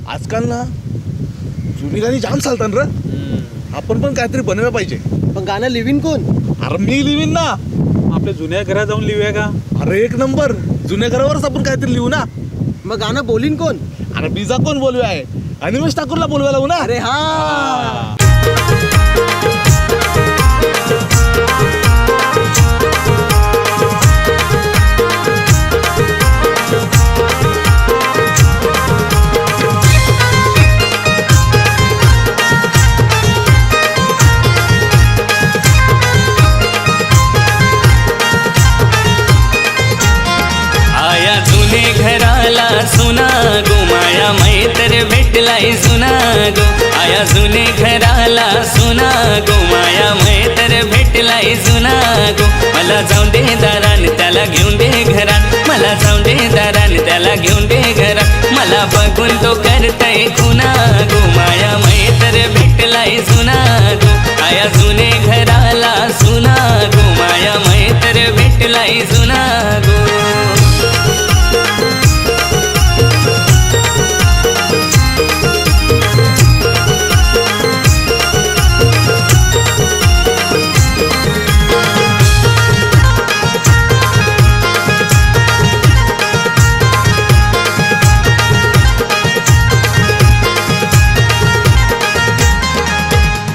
आजकाल ना जुनी गाणी जाम चालतात र. आपण पण काहीतरी बनवायला पाहिजे. पण गाणं लिव्हिन कोण? अरे मी लिवीन ना. आपल्या जुन्या घरात जाऊन लिहूया का? अरे एक नंबर. जुन्या घरावरच आपण काहीतरी लिहू ना. मग गाणं बोलीन कोण? अरे बीजा कोण बोलू आहे? अनिमेश ठाकूरला बोलवायला लावू ना. अरे हा. आया जुने घराला सुना गो, माया मैत्र भेटलाय सुना गो. आया जुने घराला सुना गो, माया मैत्र भेटलाय सुना गो. मला जाऊन दे दारान त्याला घेऊन दे घरात, मला जाऊन दे दारान त्याला घेऊन दे घरात. मला बघून तो करतय खुना गो, माया मैत्र भेटलाय सुना गो. आया जुने घराला सुना गो, माया मैत्र भेटलाय सुना गो.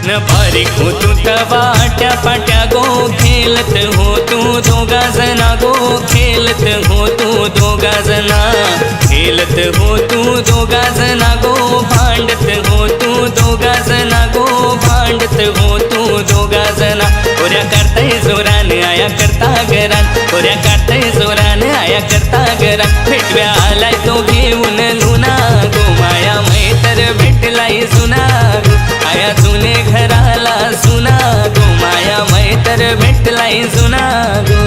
न बारीक हो तू वाट्या पाट्या गो, खेळत हो तू दोघा जना गो, खेळत हो तू दोघा जना, खेळत हो तू दोघा जना गो, भांडत हो तू दोघा जना गो, भांडत हो तू दोघा जना. कोऱ्या करताय जोरान आया करता घरान, कोऱ्या काढताय जोरान आया करता घरान. भेटव्या आलाय तो घेऊन लुना गो, माया मैत्र भेटलाय सुना गो. आया जुने घराला सुना गो, माया मैत्र भेटलाय सुना गो.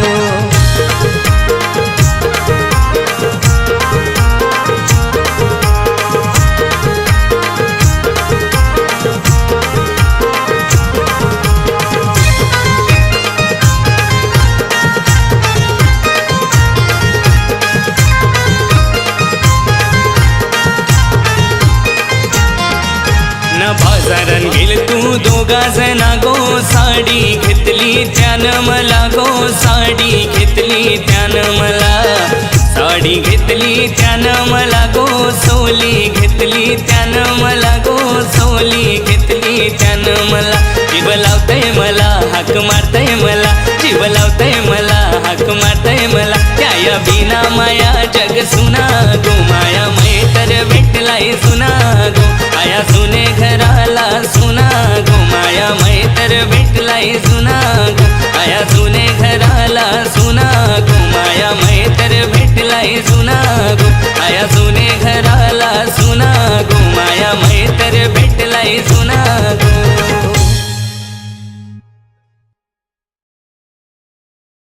न बाजारात गेल तू दोघा जना गो, साडी घेतली त्यानं मला गो, साडी घेतली त्यानं मला, साडी घेतली त्यानं मला गो, सोली घेतली त्यानं मला गो, सोली घेतली त्यानं मला. जीव लावतय मला हाक मारतय मला, जीव लावतय मला हाक मारतय मला. त्या बिना माया जग सुना गो, माया मैत्र भेटलाय सुना गो. आया जुने घराला सुना गो, माया मैत्र भेटलाय सुना गो. आया जुने घराला सुना गो, माया मैत्र भेटलाय सुना गो. आया जुने घराला सुना गो, माया मैत्र भेटलाय सुना